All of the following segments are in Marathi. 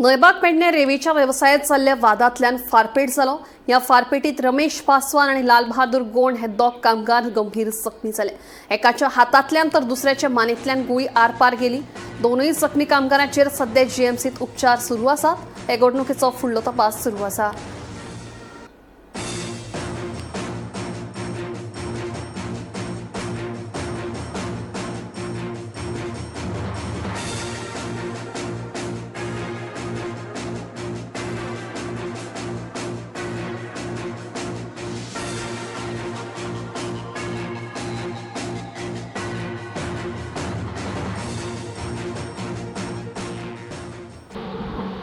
नळबाग पेडणे रेवीच्या व्यवसायात चालल्या वादांतल्यान फारपेट जालो। या फारपेटीत रमेश पासवान आणि लाल बहादूर गोंड हे दोग कामगार गंभीर जखमी झाले। एकाच्या हातांतल्यान तर दुसऱ्याच्या मानेंतल्यान गुळी आरपार गेली। दोनूय जखमी कामगारांचेर सध्या जीएमसीत उपचार सुरू आसात। हे घडणुकेचो फुडलो तपास सुरू आसा।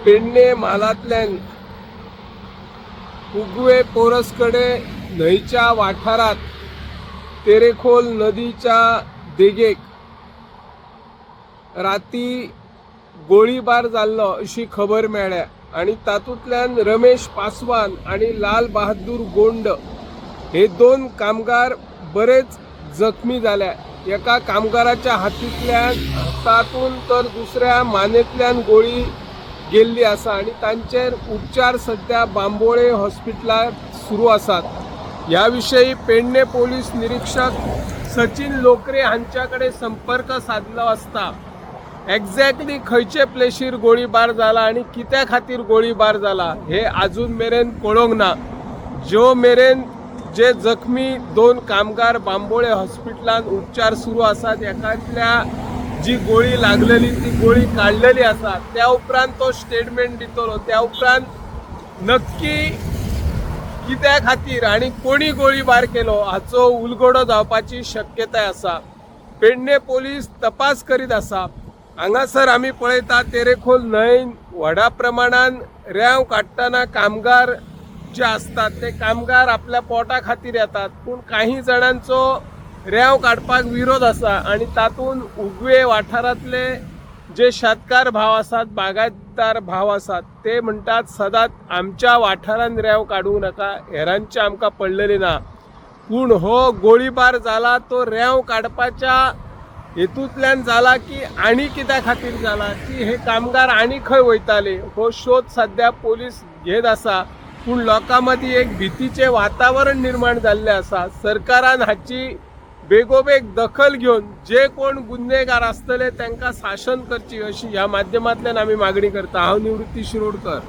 पेडणे म्हालांतल्यान उगवे पोरसकडे न्हंयच्या वाठारात तेरेखोल नदीच्या देगेक राती गोळीबार जाल्लो अशी खबर मेळ्ळ्या आणि तातूंतल्यान रमेश पासवान आणि लाल बहादूर गोंड हे दोन कामगार बरेच जखमी झाल्या। एका कामगाराच्या हातातून तर दुसऱ्या मानेंतल्यान गोळी गेल्ली आसा आणि तांचेर उपचार सध्या बांबोळे हॉस्पिटलात सुरू आसात। ह्या विषयी पेडणे पोलीस निरीक्षक सचिन लोकरे हांच्याकडे संपर्क साधलो असता एक्झॅक्टली खंयचे प्लेसीर गोळीबार जाला आणि कित्या खातीर गोळीबार जाला हे अजून मेरेन कळोंक ना। जो मेरेन जे जखमी दोन कामगार बांबोळे हॉस्पिटलात उपचार सुरू आसात एकातल्या जी गोळी लागलेली ती गोळी काढलेली आसा त्या उपरांत तो स्टेटमेंट दितलो। त्या उपरांत नक्की कित्या खातीर आणि कोणी गोळीबार केलो हाचो उलगडो जावपाची शक्यताय आसा। पेडणे पोलीस तपास करीत आसा। हांगासर आमी पळयता तेरेखोल न्हंयन व्हडा प्रमाणान रेंव काडटना कामगार जे असतात ते कामगार आपल्या पोटा खातीर येतात, पूण काही जाणांचो रेंव काडपाक विरोध आसा आणि तातूंत उगवे वाठारांतले जे शेतकार भाव आसात, बागायतदार भाव आसात ते म्हणटात सदांच आमच्या वाठारांत रेंव काडूंक नाका, हेरांचे आमकां पडलेली ना। पूण हो गोळीबार जाला तो रेंव काडपाच्या हेतूंतल्यान जाला की आनी कित्या खातीर जाला की हे कामगार आनी खंय वयताले हो शोध सध्या पोलीस घेत आसा। पूण लोकां मदीं एक भीतीचे वातावरण निर्माण जाल्लें आसा। सरकारान हाची बेगोबेग दखल घेवन जे कोण गुन्हेगार असतले त्यांना शासन करची अशी ह्या माध्यमांतल्यान आमी मागणी करता। हांव निवृत्ती शिरोडकर।